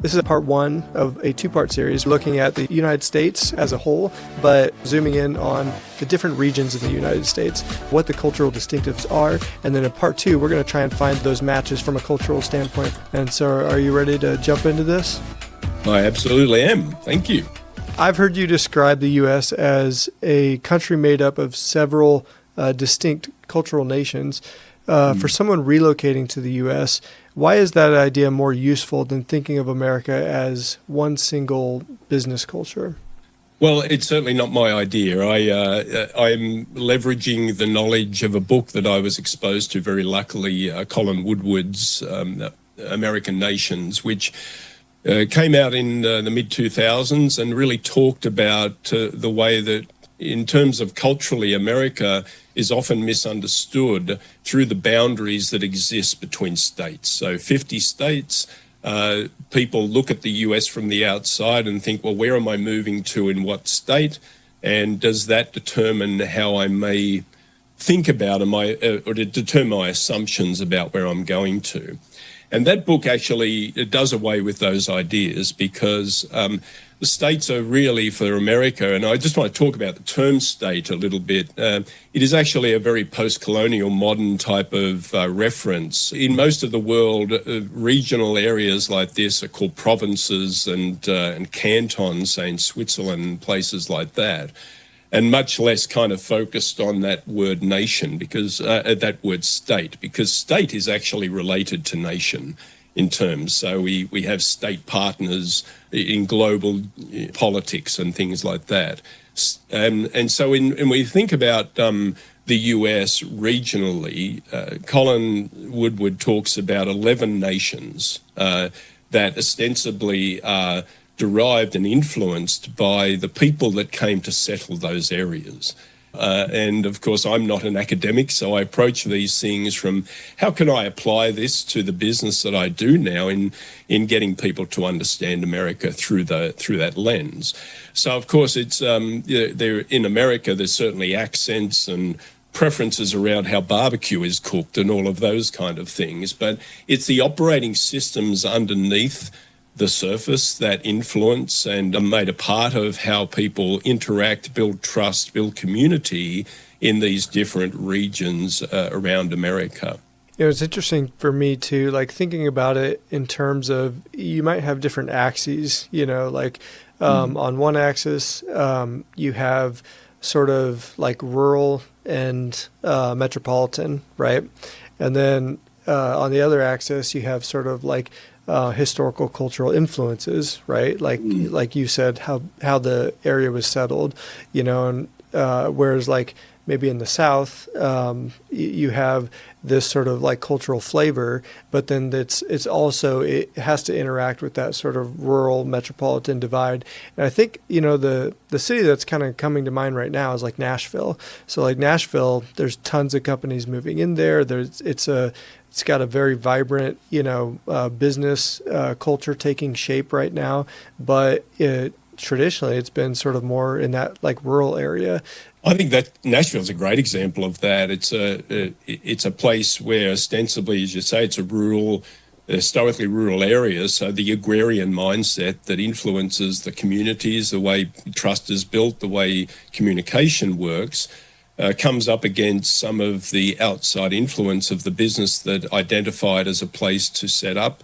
This is part one of a two-part series looking at the United States as a whole, but zooming in on the different regions of the United States, what the cultural distinctives are, and then in part two, we're going to try and find those matches from a cultural standpoint. And so are you ready to jump into this? I absolutely am. Thank you. I've heard you describe the U.S. as a country made up of several distinct cultural nations. For someone relocating to the U.S., why is that idea more useful than thinking of America as one single business culture? Well, it's certainly not my idea. I'm leveraging the knowledge of a book that I was exposed to very luckily, Colin Woodward's American Nations, which came out in the mid-2000s and really talked about the way that in terms of culturally, America is often misunderstood through the boundaries that exist between states. So 50 states, people look at the US from the outside and think, well, where am I moving to in what state? And does that determine how I may think about or to determine my assumptions about where I'm going to? And that book actually does away with those ideas because the states are really for America, and I just want to talk about the term state a little bit. It is actually a very post-colonial modern type of reference. In most of the world, regional areas like this are called provinces and cantons, say in Switzerland, places like that, and much less kind of focused on that word nation, because that word state, because state is actually related to nation in terms. So we have state partners in global politics and things like that. And so when we think about the US regionally, Colin Woodward talks about 11 nations that ostensibly are derived and influenced by the people that came to settle those areas. And of course, I'm not an academic, so I approach these things from how can I apply this to the business that I do now in getting people to understand America through that lens. So of course, it's there in America. There's certainly accents and preferences around how barbecue is cooked and all of those kind of things, but it's the operating systems underneath the surface that influence and are made a part of how people interact, build trust, build community in these different regions around America. You know, it's interesting for me too, like thinking about it in terms of you might have different axes, you know, like on one axis, you have sort of like rural and metropolitan, right? And then on the other axis, you have sort of like historical cultural influences, right? Like you said, how the area was settled, you know, and whereas like maybe in the South, you have this sort of like cultural flavor, but then it has to interact with that sort of rural metropolitan divide. And I think, you know, the city that's kind of coming to mind right now is like Nashville. So like Nashville, there's tons of companies moving in there. It's got a very vibrant, you know, business culture taking shape right now, but traditionally it's been sort of more in that like rural area. I think that Nashville's a great example of that. It's a place where ostensibly, as you say, it's a historically rural area. So the agrarian mindset that influences the communities, the way trust is built, the way communication works, comes up against some of the outside influence of the business that identified as a place to set up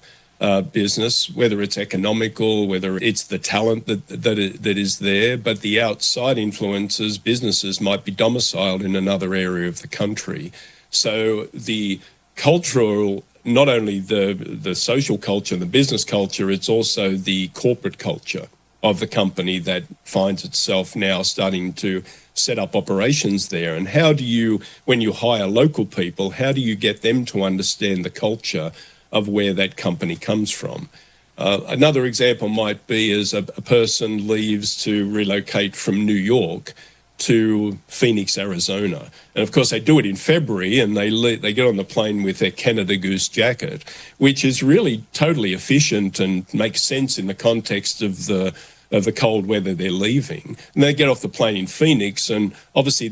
business, whether it's economical, whether it's the talent that is there, but the outside influences, businesses might be domiciled in another area of the country. So the cultural, not only the social culture, the business culture, it's also the corporate culture of the company that finds itself now starting to set up operations there. And how do you, when you hire local people, how do you get them to understand the culture of where that company comes from? Another example might be as a person leaves to relocate from New York to Phoenix, Arizona. And of course, they do it in February and they get on the plane with their Canada Goose jacket, which is really totally efficient and makes sense in the context of the cold weather they're leaving. And they get off the plane in Phoenix, and obviously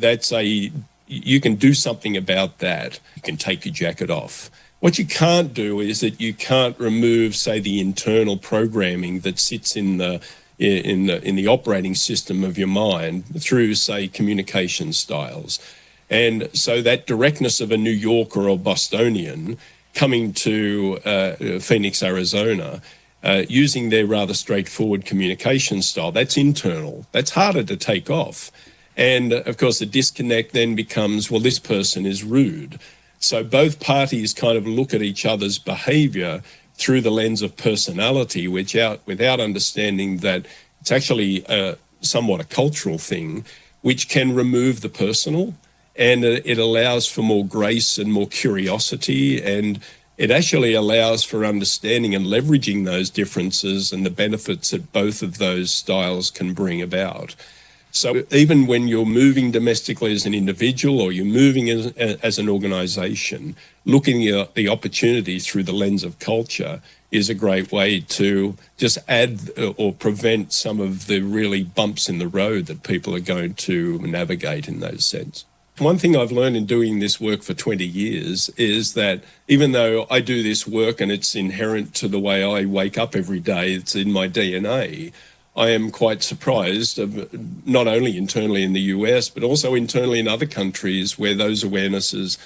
you can do something about that. You can take your jacket off. What you can't do is that you can't remove, say, the internal programming that sits in the operating system of your mind through, say, communication styles. And so that directness of a New Yorker or Bostonian coming to Phoenix, Arizona, using their rather straightforward communication style, that's internal. That's harder to take off. And of course, the disconnect then becomes, well, this person is rude. So both parties kind of look at each other's behavior through the lens of personality, without understanding that it's actually somewhat a cultural thing, which can remove the personal, and it allows for more grace and more curiosity, and it actually allows for understanding and leveraging those differences and the benefits that both of those styles can bring about. So even when you're moving domestically as an individual, or you're moving as an organization, looking at the opportunity through the lens of culture is a great way to just add or prevent some of the really bumps in the road that people are going to navigate in those sense. One thing I've learned in doing this work for 20 years is that even though I do this work and it's inherent to the way I wake up every day, it's in my DNA, I am quite surprised, not only internally in the US, but also internally in other countries where those awarenesses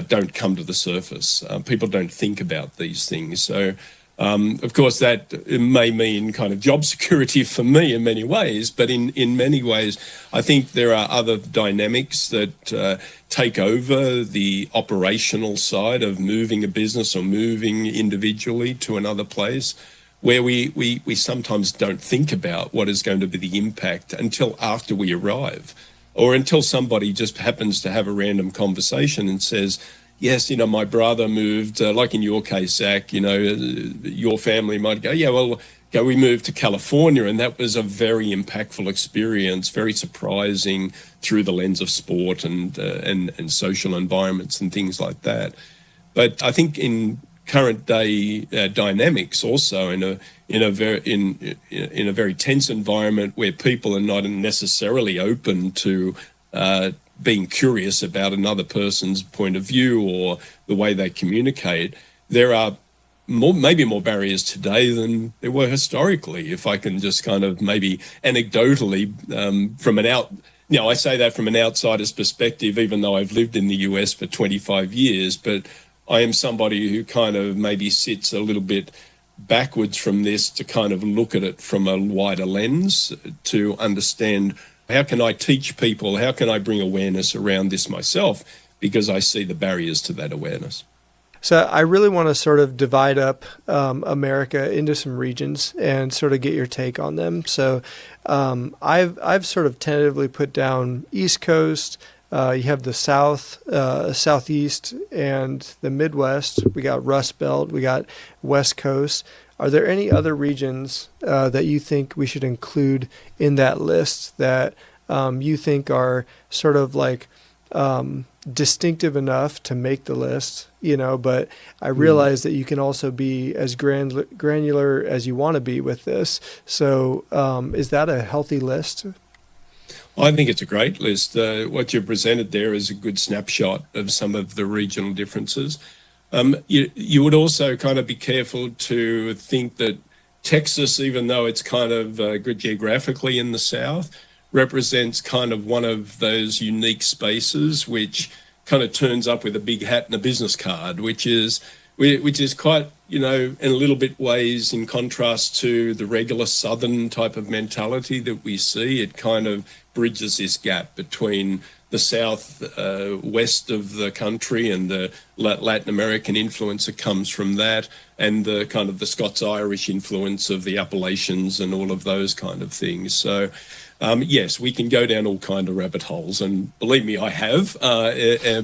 don't come to the surface. People don't think about these things. So, of course, that may mean kind of job security for me in many ways, but in many ways, I think there are other dynamics that take over the operational side of moving a business or moving individually to another place, where we sometimes don't think about what is going to be the impact until after we arrive, or until somebody just happens to have a random conversation and says, yes, my brother moved, like in your case, Zach, your family might go, yeah, well, we moved to California, and that was a very impactful experience, very surprising through the lens of sport and social environments and things like that. But I think in current day dynamics, also in a very tense environment where people are not necessarily open to being curious about another person's point of view or the way they communicate, there are maybe more barriers today than there were historically. If I can just kind of maybe anecdotally I say that from an outsider's perspective, even though I've lived in the US for 25 years, but I am somebody who kind of maybe sits a little bit backwards from this to kind of look at it from a wider lens to understand, how can I teach people, how can I bring awareness around this myself, because I see the barriers to that awareness. So I really want to sort of divide up America into some regions and sort of get your take on them. So I've sort of tentatively put down East Coast. You have the South, Southeast, and the Midwest. We got Rust Belt. We got West Coast. Are there any other regions that you think we should include in that list that you think are sort of like distinctive enough to make the list? But I realize that you can also be as granular as you want to be with this. So is that a healthy list? I think it's a great list. What you've presented there is a good snapshot of some of the regional differences. You would also kind of be careful to think that Texas, even though it's kind of good geographically in the South, represents kind of one of those unique spaces which kind of turns up with a big hat and a business card, which is quite, in a little bit ways in contrast to the regular Southern type of mentality that we see. It kind of bridges this gap between the South west of the country and the Latin American influence that comes from that, and the kind of the Scots-Irish influence of the Appalachians and all of those kind of things. So yes, we can go down all kind of rabbit holes, and believe me, I have,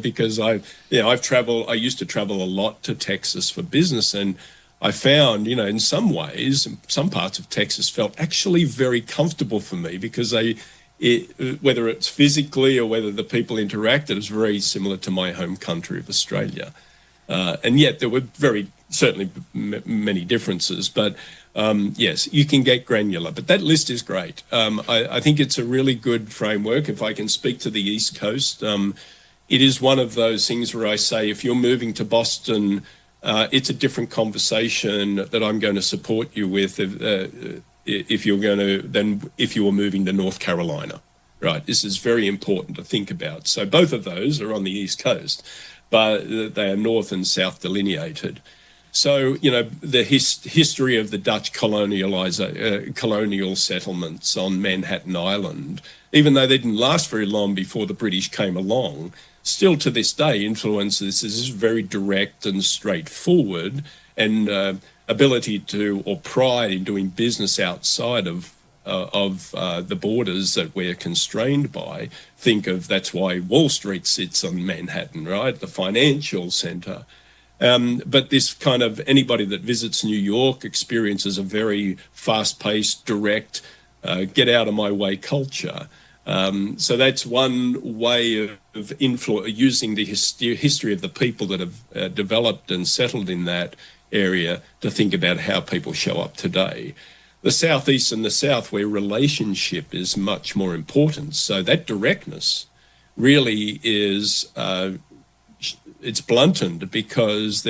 because I used to travel a lot to Texas for business, and I found, in some ways, some parts of Texas felt actually very comfortable for me, because whether it's physically or whether the people interacted, is very similar to my home country of Australia. And yet there were certainly many differences, but yes, you can get granular, but that list is great. I think it's a really good framework. If I can speak to the East Coast, it is one of those things where I say, if you're moving to Boston, it's a different conversation that I'm going to support you with if you're going to, than if you were moving to North Carolina, right? This is very important to think about. So both of those are on the East Coast, but they are north and south delineated. So, the history of the Dutch colonial settlements on Manhattan Island, even though they didn't last very long before the British came along, still to this day influences this is very direct and straightforward, and ability to, or pride in doing business outside of the borders that we're constrained by. That's why Wall Street sits on Manhattan, right? The financial center. But this kind of, anybody that visits New York experiences a very fast-paced, direct, get out of my way culture. So that's one way of using the history of the people that have developed and settled in that area to think about how people show up today. The Southeast and the South, where relationship is much more important. So that directness really is it's blunted because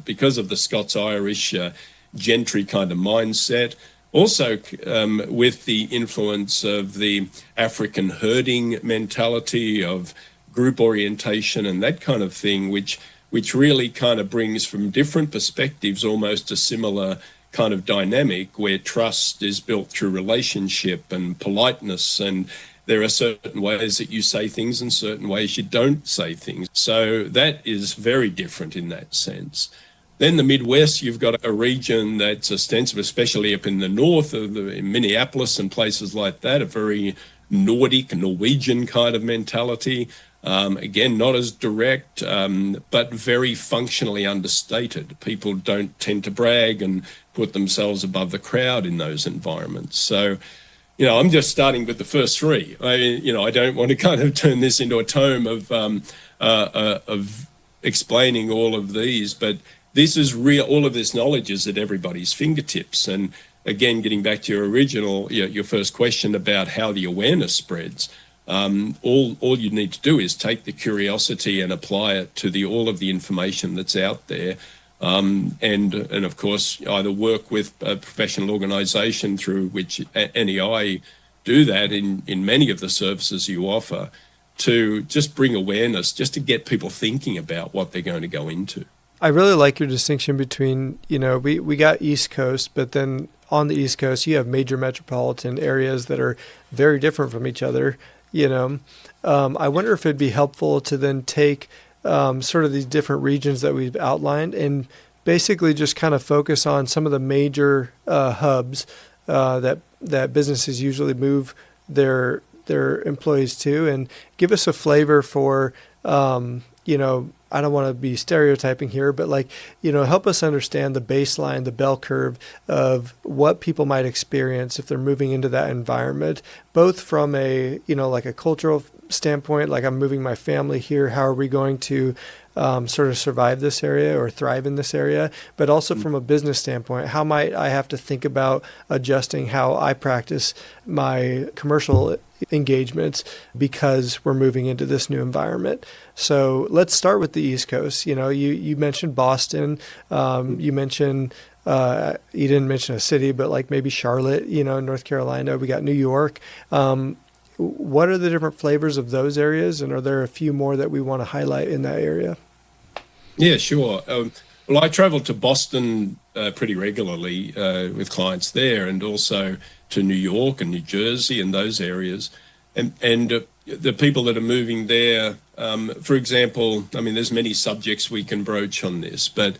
because of the Scots-Irish gentry kind of mindset. Also, with the influence of the African herding mentality of group orientation and that kind of thing, which really kind of brings from different perspectives almost a similar kind of dynamic where trust is built through relationship and politeness, and there are certain ways that you say things and certain ways you don't say things. So that is very different in that sense. Then the Midwest, you've got a region that's ostensibly, especially up in the north, in Minneapolis and places like that, a very Nordic, Norwegian kind of mentality. Again, not as direct, but very functionally understated. People don't tend to brag and put themselves above the crowd in those environments. So, I'm just starting with the first three. I don't want to kind of turn this into a tome of explaining all of these, but this is real. All of this knowledge is at everybody's fingertips. And again, getting back to your first question about how the awareness spreads, all you need to do is take the curiosity and apply it to all of the information that's out there. And of course, either work with a professional organization through which NEI do that in many of the services you offer, to just bring awareness, just to get people thinking about what they're going to go into. I really like your distinction between, we got East Coast, but then on the East Coast, you have major metropolitan areas that are very different from each other. I wonder if it'd be helpful to then take sort of these different regions that we've outlined and basically just kind of focus on some of the major hubs that businesses usually move their employees to, and give us a flavor for, I don't want to be stereotyping here, but help us understand the baseline, the bell curve of what people might experience if they're moving into that environment, both from a, like a cultural standpoint, like I'm moving my family here, how are we going to sort of survive this area or thrive in this area, but also from a business standpoint, how might I have to think about adjusting how I practice my commercial engagements because we're moving into this new environment. So let's start with the East Coast. You mentioned Boston, you mentioned you didn't mention a city, but like maybe Charlotte, North Carolina, we got New York. What are the different flavors of those areas, and are there a few more that we want to highlight in that area? Yeah, sure. Well, I travel to Boston pretty regularly with clients there, and also to New York and New Jersey and those areas. And the people that are moving there, for example, there's many subjects we can broach on this, but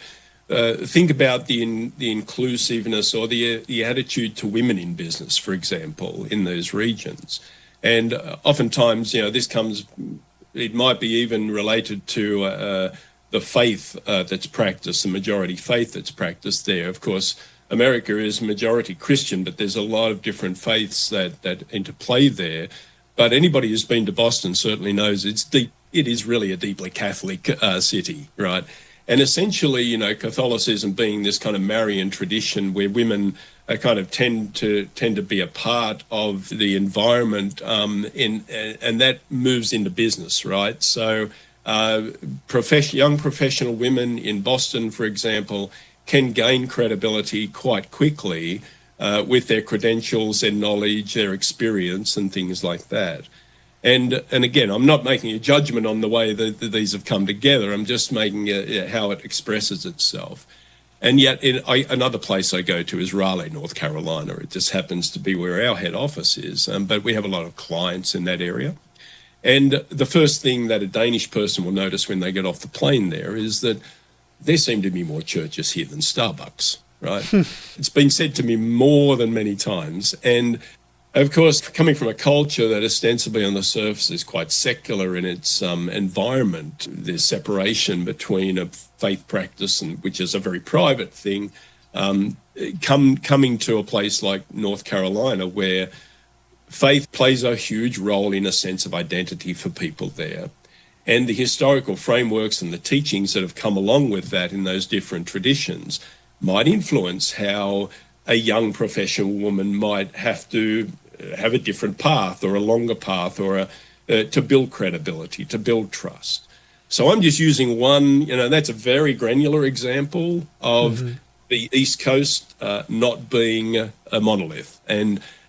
think about the inclusiveness or the attitude to women in business, for example, in those regions. And oftentimes, it might be even related to the faith that's practiced, the majority faith that's practiced there. Of course, America is majority Christian, but there's a lot of different faiths that interplay there. But anybody who's been to Boston certainly knows it is really a deeply Catholic city, right? And essentially, Catholicism being this kind of Marian tradition where women kind of tend to be a part of the environment, and that moves into business, right? So Young professional women in Boston, for example, can gain credibility quite quickly with their credentials, their knowledge, their experience, and things like that. And again, I'm not making a judgment on the way that these have come together. I'm just making how it expresses itself. And yet, another place I go to is Raleigh, North Carolina. It just happens to be where our head office is, but we have a lot of clients in that area. And the first thing that a Danish person will notice when they get off the plane there is that there seem to be more churches here than Starbucks, right? It's been said to me more than many times. And of course, coming from a culture that ostensibly on the surface is quite secular in its environment, there's separation between a faith practice, which is a very private thing, coming to a place like North Carolina where faith plays a huge role in a sense of identity for people there. And the historical frameworks and the teachings that have come along with that in those different traditions might influence how a young professional woman might have to have a different path or a longer path or to build credibility, to build trust. So I'm just using one, that's a very granular example of the East Coast not being a monolith.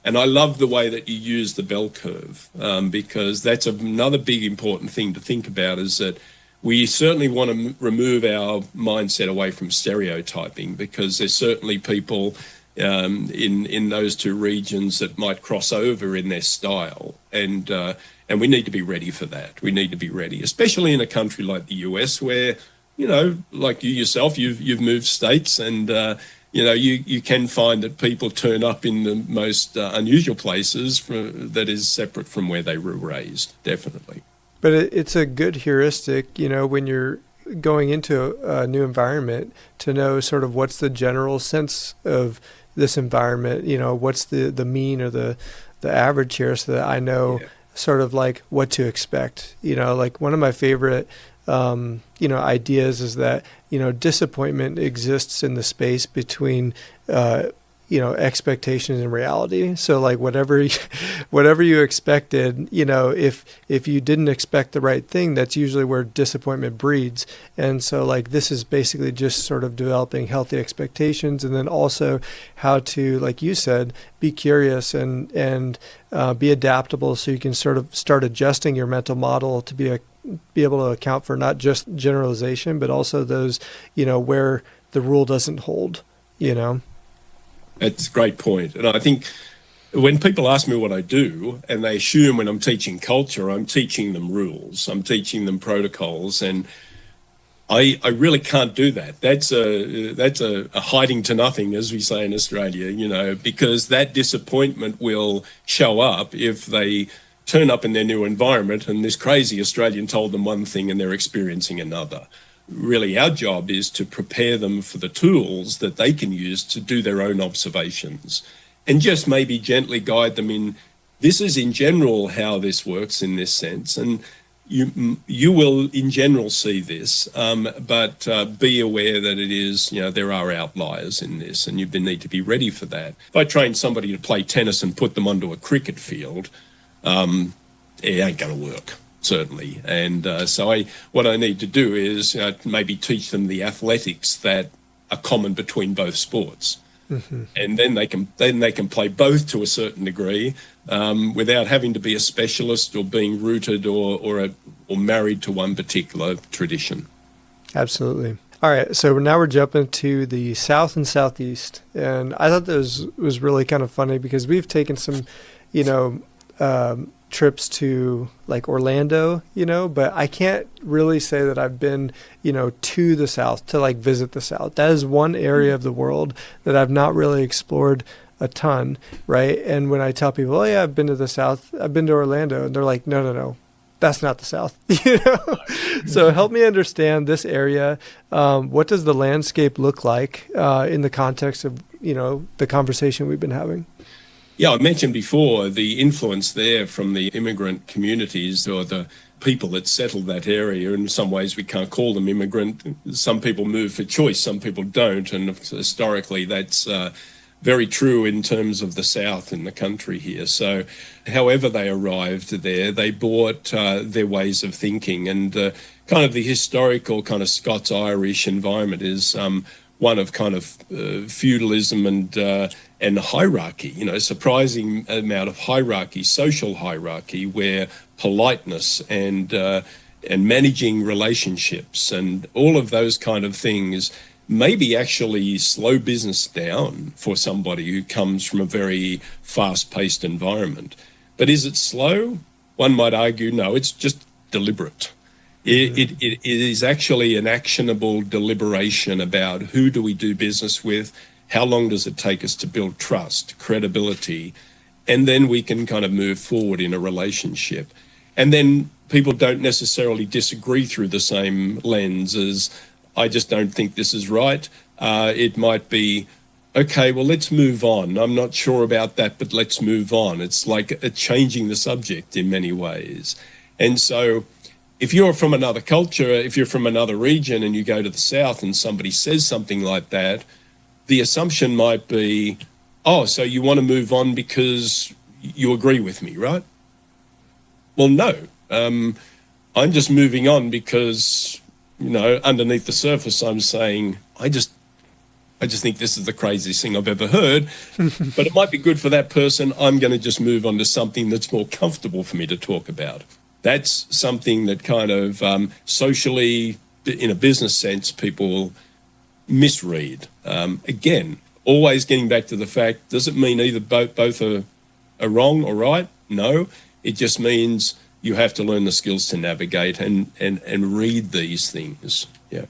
And I love the way that you use the bell curve because that's another big important thing to think about is that we certainly want to remove our mindset away from stereotyping because there's certainly people in those two regions that might cross over in their style. And we need to be ready for that. We need to be ready, especially in a country like the US where, like you yourself, you've moved states and you can find that people turn up in the most unusual places that is separate from where they were raised, definitely. But it's a good heuristic, when you're going into a new environment to know sort of what's the general sense of this environment, what's the mean or the average here so that I know sort of like what to expect. Like one of my favorite ideas is that, disappointment exists in the space between, expectations and reality. So like whatever you expected, if you didn't expect the right thing, that's usually where disappointment breeds. And so like this is basically just sort of developing healthy expectations and then also how to, like you said, be curious and be adaptable so you can sort of start adjusting your mental model to be able to account for not just generalization, but also those, where the rule doesn't hold, That's a great point. And I think when people ask me what I do, and they assume when I'm teaching culture, I'm teaching them rules, I'm teaching them protocols, and I really can't do that. That's a hiding to nothing, as we say in Australia, because that disappointment will show up if they turn up in their new environment and this crazy Australian told them one thing and they're experiencing another. Really, our job is to prepare them for the tools that they can use to do their own observations and just maybe gently guide them in, this is in general how this works in this sense. And you will in general see this, but be aware that it is, there are outliers in this and you need to be ready for that. If I train somebody to play tennis and put them onto a cricket field, it ain't going to work, certainly. And what I need to do is maybe teach them the athletics that are common between both sports. Mm-hmm. And then they can play both to a certain degree without having to be a specialist or being rooted or married to one particular tradition. Absolutely. All right, so now we're jumping to the South and Southeast. And I thought this was really kind of funny because we've taken some, trips to like Orlando, but I can't really say that I've been, to the South to like visit the South. That is one area of the world that I've not really explored a ton, right? And when I tell people, oh yeah, I've been to the South, I've been to Orlando, and they're like, no, that's not the South, So help me understand this area. What does the landscape look like in the context of, the conversation we've been having? Yeah, I mentioned before the influence there from the immigrant communities or the people that settled that area. In some ways, we can't call them immigrant. Some people move for choice, some people don't. And historically, that's very true in terms of the South in the country here. So however they arrived there, they brought their ways of thinking, and kind of the historical kind of Scots-Irish environment is one of kind of feudalism and hierarchy, you know, surprising amount of hierarchy, social hierarchy, where politeness and managing relationships and all of those kind of things maybe actually slow business down for somebody who comes from a very fast-paced environment. But is it slow? One might argue, no, it's just deliberate. It is actually an actionable deliberation about who do we do business with, how long does it take us to build trust, credibility, and then we can kind of move forward in a relationship. And then people don't necessarily disagree through the same lens as, I just don't think this is right. It might be, okay, well, let's move on. I'm not sure about that, but let's move on. It's like changing the subject in many ways. And so if you're from another culture, if you're from another region and you go to the South and somebody says something like that, the assumption might be, oh, so you want to move on because you agree with me, right? Well, no. I'm just moving on because, you know, underneath the surface, I'm saying, I just think this is the craziest thing I've ever heard, but it might be good for that person. I'm going to just move on to something that's more comfortable for me to talk about. That's something that kind of socially, in a business sense, people misread. Again, always getting back to the fact, does it mean either both are wrong or right? No, it just means you have to learn the skills to navigate and read these things. Yeah.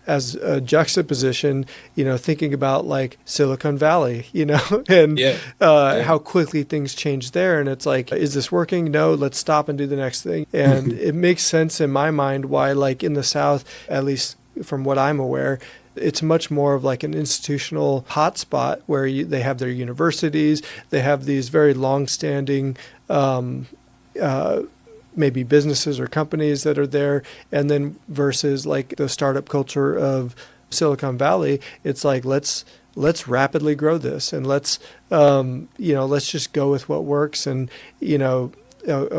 As a juxtaposition, you know, thinking about like Silicon Valley, you know, and how quickly things change there. And it's like, is this working? No, let's stop and do the next thing. And it makes sense in my mind why, like in the South, at least from what I'm aware, it's much more of like an institutional hotspot where they have their universities, they have these very long-standing maybe businesses or companies that are there, and then versus like the startup culture of Silicon Valley, it's like let's rapidly grow this and let's just go with what works, and oh,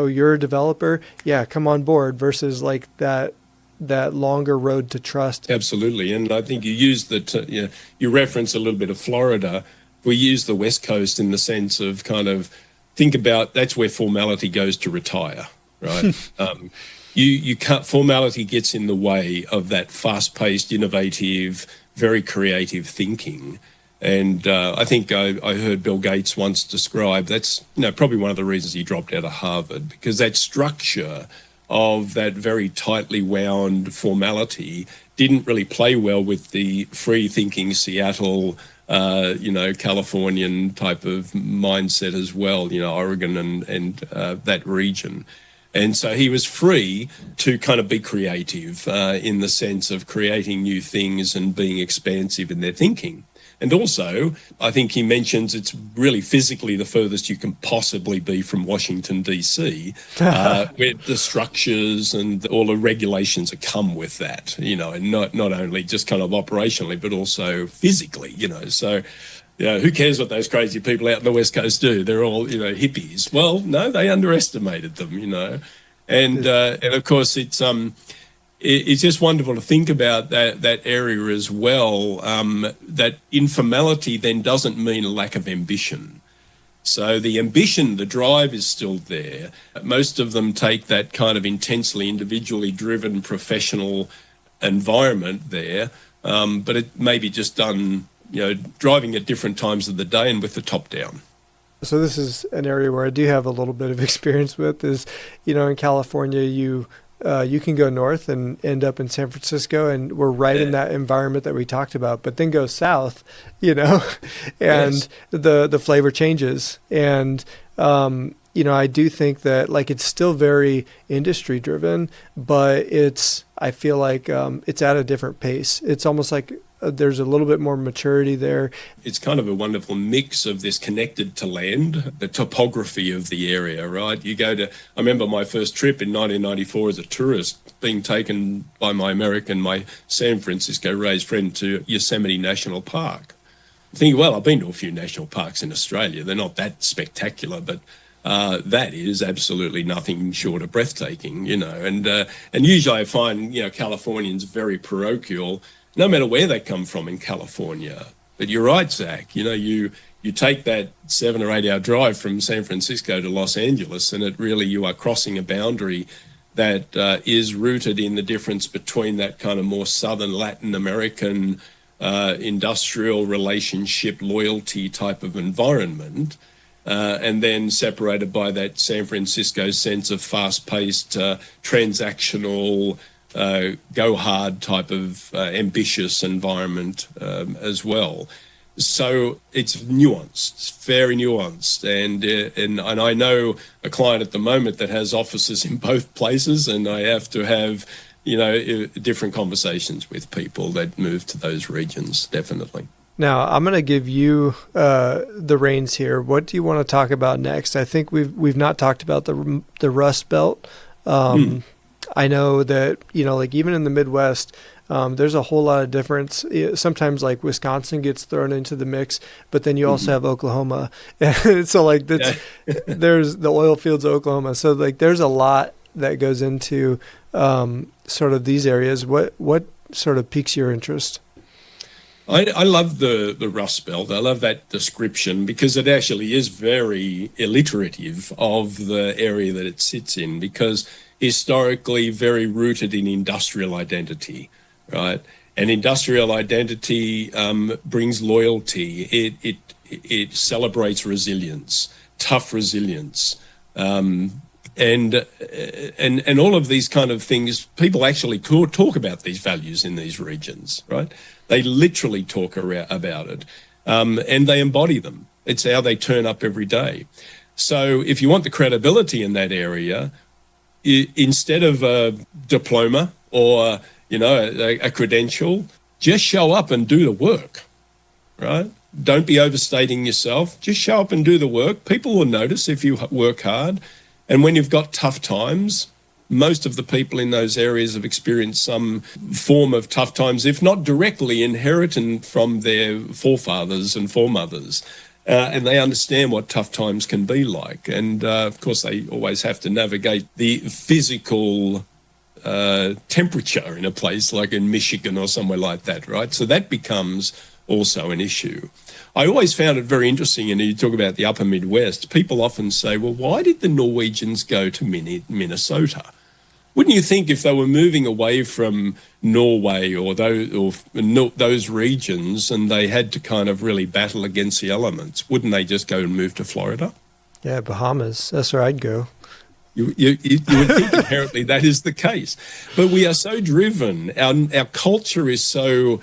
you're a developer, yeah, come on board, versus like that longer road to trust. Absolutely. And I think you use you reference a little bit of Florida. We use the West Coast in the sense of kind of think about that's where formality goes to retire. Right. You can't, formality gets in the way of that fast-paced, innovative, very creative thinking. And I think I heard Bill Gates once describe that's probably one of the reasons he dropped out of Harvard, because that structure of that very tightly wound formality didn't really play well with the free-thinking Seattle, Californian type of mindset as well, Oregon and that region. And so he was free to kind of be creative in the sense of creating new things and being expansive in their thinking. And also, I think he mentions it's really physically the furthest you can possibly be from Washington, D.C., where the structures and all the regulations that come with that, and not only just kind of operationally, but also physically, So, who cares what those crazy people out in the West Coast do? They're all, hippies. Well, no, they underestimated them, And of course, it's just wonderful to think about that area as well, that informality then doesn't mean a lack of ambition. So the ambition, the drive is still there. Most of them take that kind of intensely individually driven professional environment there, but it may be just done, driving at different times of the day and with the top down. So this is an area where I do have a little bit of experience with is, in California, you can go north and end up in San Francisco, and we're right in that environment that we talked about, but then go south, and yes, the flavor changes. And, I do think that like it's still very industry driven, but I feel like it's at a different pace. It's almost like there's a little bit more maturity there. It's kind of a wonderful mix of this connected to land, the topography of the area, right? I remember my first trip in 1994 as a tourist being taken by my San Francisco raised friend to Yosemite National Park. thinking, well, I've been to a few national parks in Australia. They're not that spectacular, but that is absolutely nothing short of breathtaking, and usually I find, Californians very parochial, no matter where they come from in California. But you're right, Zach, you take that 7 or 8 hour drive from San Francisco to Los Angeles, and you are crossing a boundary that is rooted in the difference between that kind of more Southern Latin American industrial relationship loyalty type of environment, and then separated by that San Francisco sense of fast-paced, transactional, go hard type of ambitious environment as well. So it's nuanced, it's very nuanced, and I know a client at the moment that has offices in both places, and I have to have different conversations with people that move to those regions, definitely. Now, I'm going to give you the reins here. What do you want to talk about next? I think we've not talked about the Rust Belt. I know that, like even in the Midwest, there's a whole lot of difference. Sometimes like Wisconsin gets thrown into the mix, but then you also have Oklahoma. So like there's the oil fields of Oklahoma. So like there's a lot that goes into sort of these areas. What sort of piques your interest? I love the Rust Belt. I love that description because it actually is very alliterative of the area that it sits in, because historically very rooted in industrial identity, right? And industrial identity brings loyalty. It celebrates resilience, tough resilience. And all of these kind of things, people actually talk about these values in these regions, right? They literally talk about it, and they embody them. It's how they turn up every day. So if you want the credibility in that area, instead of a diploma or a credential, just show up and do the work, right? Don't be overstating yourself. Just show up and do the work. People will notice if you work hard. And when you've got tough times, most of the people in those areas have experienced some form of tough times, if not directly inherited from their forefathers and foremothers. And they understand what tough times can be like. And of course, they always have to navigate the physical temperature in a place like in Michigan or somewhere like that, right? So that becomes also an issue. I always found it very interesting, and you talk about the upper Midwest, people often say, well, why did the Norwegians go to Minnesota? Wouldn't you think if they were moving away from Norway or those regions and they had to kind of really battle against the elements, wouldn't they just go and move to Florida? Yeah, Bahamas. That's where I'd go. You would think apparently that is the case. But we are so driven. Our culture is so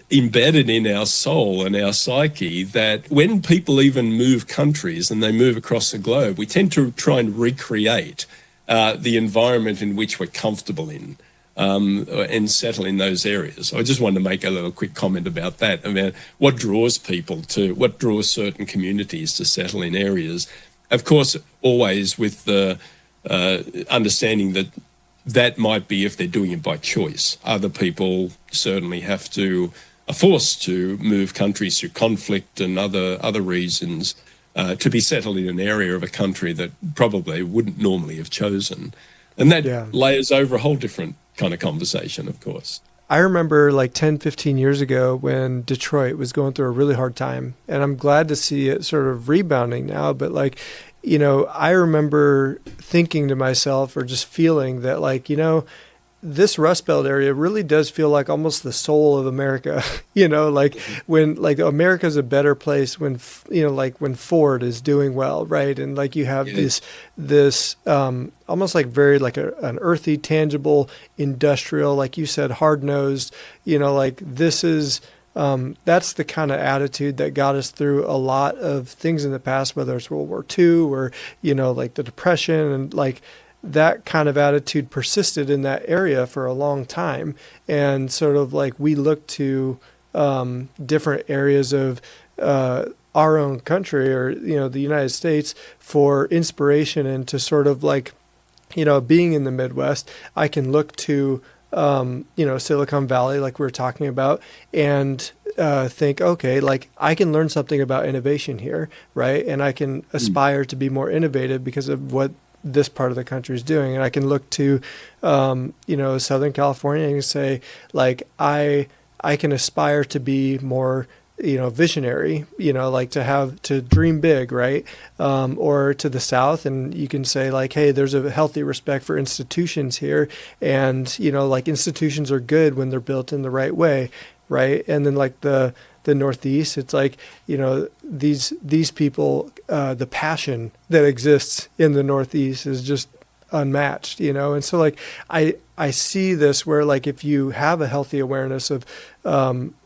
embedded in our soul and our psyche that when people even move countries and they move across the globe, we tend to try and recreate the environment in which we're comfortable in and settle in those areas. So I just wanted to make a little quick comment about that. I mean, what draws certain communities to settle in areas? Of course, always with the understanding that might be if they're doing it by choice. Other people certainly are forced to move countries through conflict and other reasons to be settled in an area of a country that probably wouldn't normally have chosen. And that layers over a whole different kind of conversation, of course. I remember like 10, 15 years ago when Detroit was going through a really hard time, and I'm glad to see it sort of rebounding now. But like, I remember thinking to myself or just feeling that like, this Rust Belt area really does feel like almost the soul of America, like when like America's a better place when, like when Ford is doing well, right? And like you have this almost like very like an earthy, tangible, industrial, like you said, hard-nosed, like this is, that's the kind of attitude that got us through a lot of things in the past, whether it's World War II or, like the Depression, and like that kind of attitude persisted in that area for a long time. And sort of like we look to different areas of our own country or, the United States for inspiration and to sort of like, being in the Midwest, I can look to Silicon Valley, like we were talking about, and think, okay, like I can learn something about innovation here, right? And I can aspire to be more innovative because of what this part of the country is doing. And I can look to, Southern California and say, like, I can aspire to be more, visionary, like to dream big, right? Or to the South, and you can say like, hey, there's a healthy respect for institutions here. And, like institutions are good when they're built in the right way, right? And then like the Northeast, it's like, these people, the passion that exists in the Northeast is just unmatched, and so like I see this where like if you have a healthy awareness of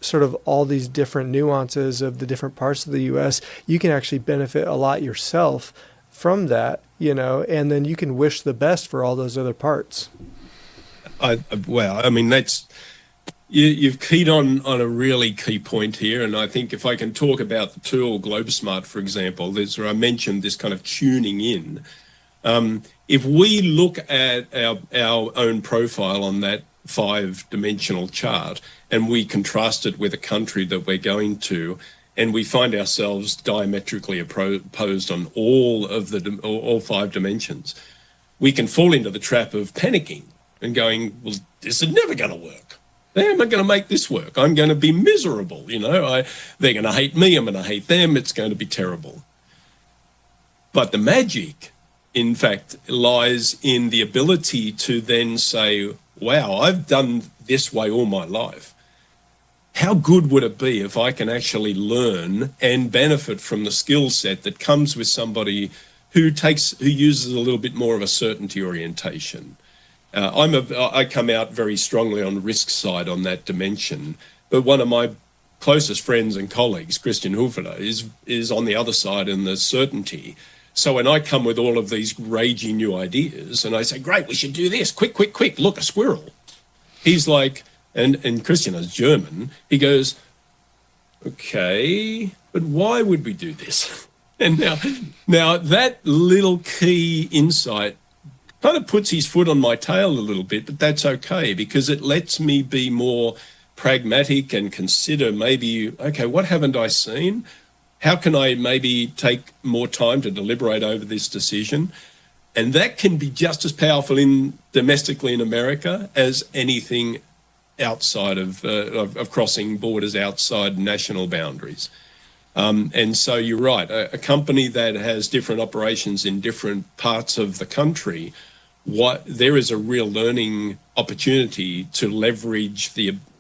sort of all these different nuances of the different parts of the U.S., you can actually benefit a lot yourself from that, and then you can wish the best for all those other parts. That's you've keyed on a really key point here, and I think if I can talk about the tool GlobeSmart, for example, there's where I mentioned this kind of tuning in. If we look at our own profile on that 5-dimensional chart and we contrast it with a country that we're going to, and we find ourselves diametrically opposed on all 5 dimensions, we can fall into the trap of panicking and going, well, this is never going to work. How am I going to make this work? I'm going to be miserable. They're going to hate me. I'm going to hate them. It's going to be terrible. But the magic, in fact, lies in the ability to then say, wow, I've done this way all my life. How good would it be if I can actually learn and benefit from the skill set that comes with somebody who uses a little bit more of a certainty orientation? I come out very strongly on the risk side on that dimension, but one of my closest friends and colleagues, Christian Hofer, is on the other side in the certainty. So when I come with all of these raging new ideas and I say, great, we should do this, quick, look, a squirrel. He's like, and Christian is German, he goes, okay, but why would we do this? And now that little key insight kind of puts his foot on my tail a little bit, but that's okay because it lets me be more pragmatic and consider maybe, okay, what haven't I seen? How can I maybe take more time to deliberate over this decision? And that can be just as powerful domestically in America as anything outside of crossing borders outside national boundaries. And so you're right, a company that has different operations in different parts of the country, there is a real learning opportunity to leverage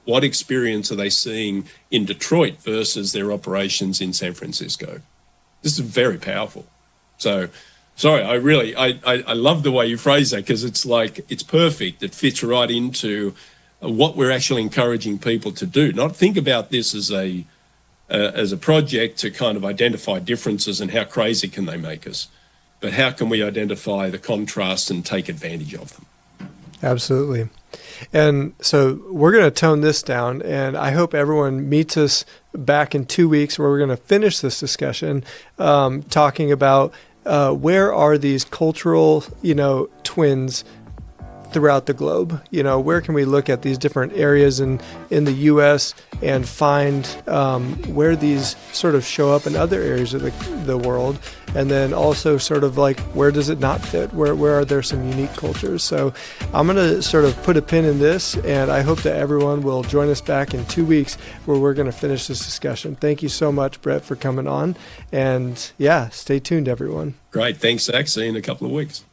what experience are they seeing in Detroit versus their operations in San Francisco. This is very powerful. So, sorry, I love the way you phrase that because it's like, it's perfect. It fits right into what we're actually encouraging people to do. Not think about this as a project to kind of identify differences and how crazy can they make us, but how can we identify the contrast and take advantage of them? Absolutely. And so we're going to tone this down, and I hope everyone meets us back in 2 weeks where we're going to finish this discussion, talking about where are these cultural, twins throughout the globe. Where can we look at these different areas in the U.S. and find where these sort of show up in other areas of the world, and then also sort of like where does it not fit? Where are there some unique cultures? So I'm going to sort of put a pin in this, and I hope that everyone will join us back in 2 weeks where we're going to finish this discussion. Thank you so much, Brett, for coming on, and stay tuned, everyone. Great. Thanks, Zach. See you in a couple of weeks.